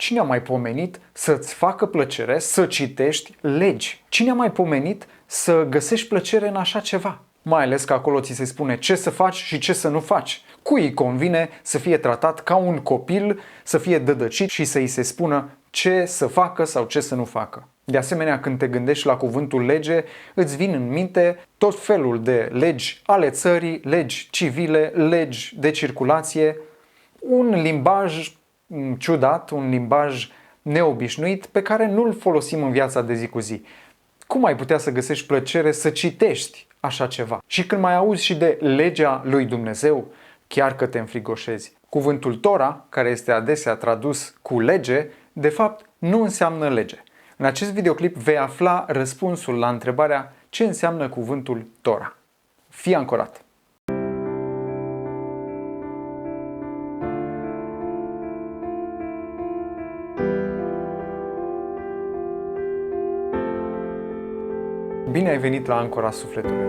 cine a mai pomenit să-ți facă plăcere să citești legi? Cine a mai pomenit să găsești plăcere în așa ceva? Mai ales că acolo ți se spune ce să faci și ce să nu faci. Cui îi convine să fie tratat ca un copil, să fie dădăcit și să îi se spună ce să facă sau ce să nu facă? De asemenea, când te gândești la cuvântul lege, îți vin în minte tot felul de legi ale țării, legi civile, legi de circulație, un limbaj ciudat, un limbaj neobișnuit pe care nu-l folosim în viața de zi cu zi. Cum ai putea să găsești plăcere să citești așa ceva? Și când mai auzi și de legea lui Dumnezeu, chiar că te înfrigoșezi. Cuvântul Tora, care este adesea tradus cu lege, de fapt nu înseamnă lege. În acest videoclip vei afla răspunsul la întrebarea ce înseamnă cuvântul Tora. Fii ancorat! Bine ai venit la Ancora Sufletului!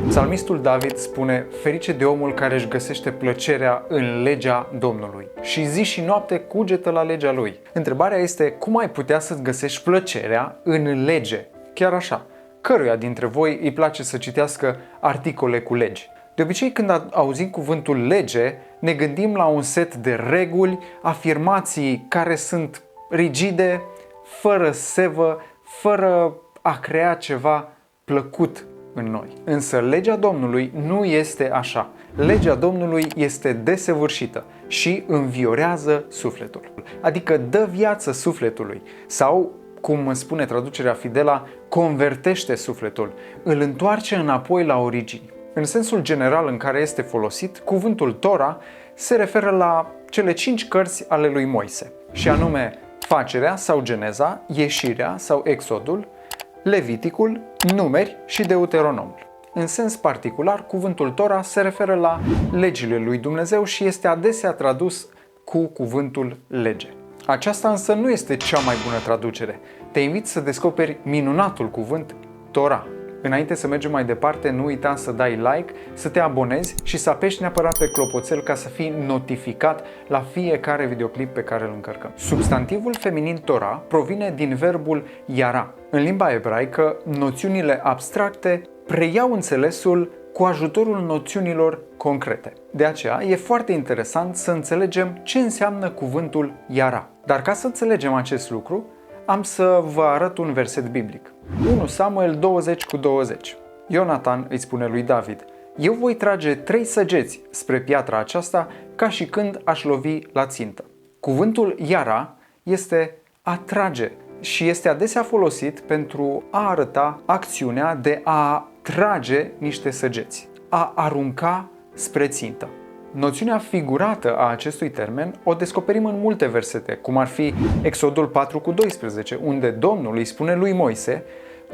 Psalmistul David spune: ferice de omul care își găsește plăcerea în legea Domnului și zi și noapte cugetă la legea lui. Întrebarea este: cum ai putea să-ți găsești plăcerea în lege? Chiar așa, căruia dintre voi îi place să citească articole cu legi? De obicei, când auzim cuvântul lege, ne gândim la un set de reguli, afirmații care sunt rigide, fără sevă, fără a crea ceva plăcut în noi. Însă legea Domnului nu este așa. Legea Domnului este desăvârșită și înviorează sufletul. Adică dă viață sufletului sau, cum spune traducerea Fidela, convertește sufletul, îl întoarce înapoi la origini. În sensul general în care este folosit, cuvântul Tora se referă la cele 5 cărți ale lui Moise, și anume Facerea sau Geneza, Ieșirea sau Exodul, Leviticul, Numeri și Deuteronomul. În sens particular, cuvântul Tora se referă la legile lui Dumnezeu și este adesea tradus cu cuvântul lege. Aceasta însă nu este cea mai bună traducere. Te invit să descoperi minunatul cuvânt Tora. Înainte să mergem mai departe, nu uita să dai like, să te abonezi și să apeși neapărat pe clopoțel ca să fii notificat la fiecare videoclip pe care îl încărcăm. Substantivul feminin Tora provine din verbul yara. În limba ebraică, noțiunile abstracte preiau înțelesul cu ajutorul noțiunilor concrete. De aceea, e foarte interesant să înțelegem ce înseamnă cuvântul yara. Dar ca să înțelegem acest lucru, am să vă arăt un verset biblic. 1 Samuel 20:20. Ionatan îi spune lui David: eu voi trage 3 săgeți spre piatra aceasta ca și când aș lovi la țintă. Cuvântul yara este a trage și este adesea folosit pentru a arăta acțiunea de a trage niște săgeți, a arunca spre țintă. Noțiunea figurată a acestui termen o descoperim în multe versete, cum ar fi Exodul 4:12, unde Domnul îi spune lui Moise: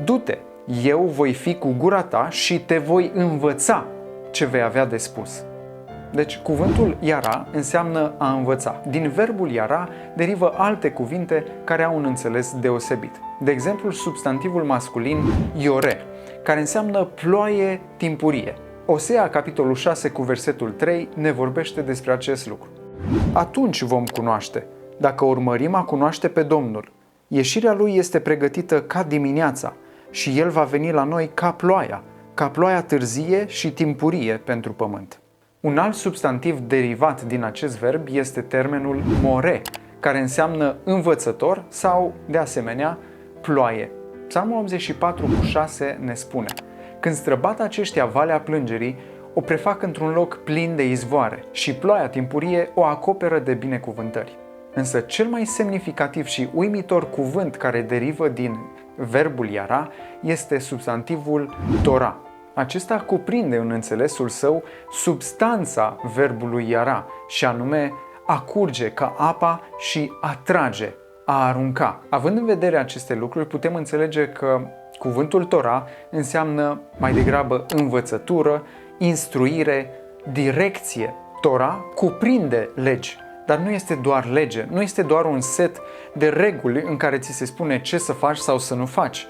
du-te, eu voi fi cu gura ta și te voi învăța ce vei avea de spus. Deci cuvântul yara înseamnă a învăța. Din verbul yara derivă alte cuvinte care au un înțeles deosebit. De exemplu, substantivul masculin iore, care înseamnă ploaie timpurie. Osea, capitolul 6 cu versetul 3, ne vorbește despre acest lucru. Atunci vom cunoaște, dacă urmărim a cunoaște pe Domnul. Ieșirea lui este pregătită ca dimineața și el va veni la noi ca ploaia târzie și timpurie pentru pământ. Un alt substantiv derivat din acest verb este termenul more, care înseamnă învățător sau, de asemenea, ploaie. Psalmul 84:6 ne spune: când străbat aceștia valea plângerii, o prefac într-un loc plin de izvoare și ploaia timpurie o acoperă de binecuvântări. Însă cel mai semnificativ și uimitor cuvânt care derivă din verbul yara este substantivul Tora. Acesta cuprinde în înțelesul său substanța verbului yara, și anume a curge ca apa și a trage, a arunca. Având în vedere aceste lucruri, putem înțelege că cuvântul Tora înseamnă mai degrabă învățătură, instruire, direcție. Tora cuprinde legi, dar nu este doar lege, nu este doar un set de reguli în care ți se spune ce să faci sau să nu faci.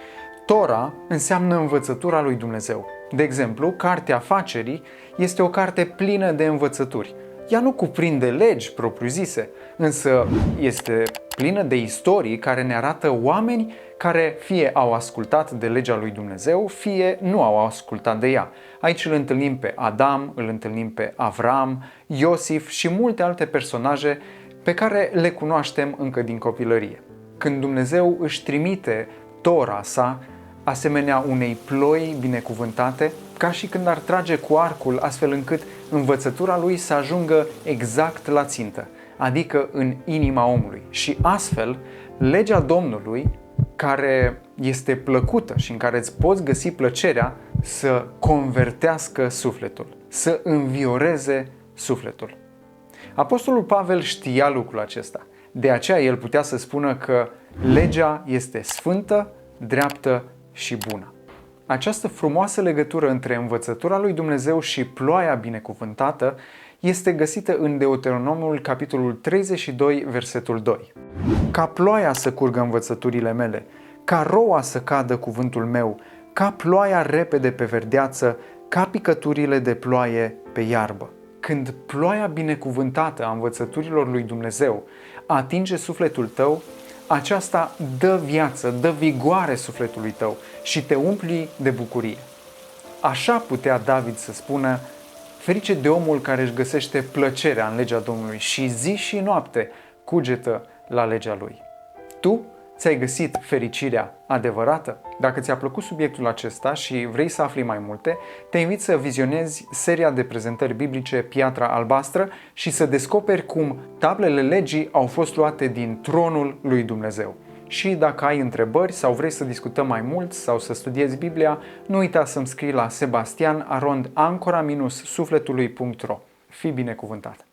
Tora înseamnă învățătura lui Dumnezeu. De exemplu, Cartea Facerii este o carte plină de învățături. Ea nu cuprinde legi propriu-zise, însă este plină de istorii care ne arată oameni care fie au ascultat de legea lui Dumnezeu, fie nu au ascultat de ea. Aici îl întâlnim pe Adam, îl întâlnim pe Avram, Iosif și multe alte personaje pe care le cunoaștem încă din copilărie. Când Dumnezeu își trimite Tora sa, asemenea unei ploi binecuvântate, ca și când ar trage cu arcul astfel încât învățătura lui să ajungă exact la țintă, adică în inima omului. Și astfel, legea Domnului, care este plăcută și în care îți poți găsi plăcerea, să convertească sufletul, să învioreze sufletul. Apostolul Pavel știa lucrul acesta. De aceea el putea să spună că legea este sfântă, dreaptă și bună. Această frumoasă legătură între învățătura lui Dumnezeu și ploaia binecuvântată este găsită în Deuteronomul, capitolul 32, versetul 2. Ca ploaia să curgă învățăturile mele, ca roa să cadă cuvântul meu, ca ploaia repede pe verdeață, ca picăturile de ploaie pe iarbă. Când ploaia binecuvântată a învățăturilor lui Dumnezeu atinge sufletul tău, aceasta dă viață, dă vigoare sufletului tău și te umpli de bucurie. Așa putea David să spună: ferice de omul care își găsește plăcerea în legea Domnului și zi și noapte cugetă la legea lui. Tu ți-ai găsit fericirea adevărată? Dacă ți-a plăcut subiectul acesta și vrei să afli mai multe, te invit să vizionezi seria de prezentări biblice Piatra Albastră și să descoperi cum tablele legii au fost luate din tronul lui Dumnezeu. Și dacă ai întrebări sau vrei să discutăm mai mult sau să studiezi Biblia, nu uita să-mi scrii la sebastian@ancora-sufletului.ro. Fii binecuvântat!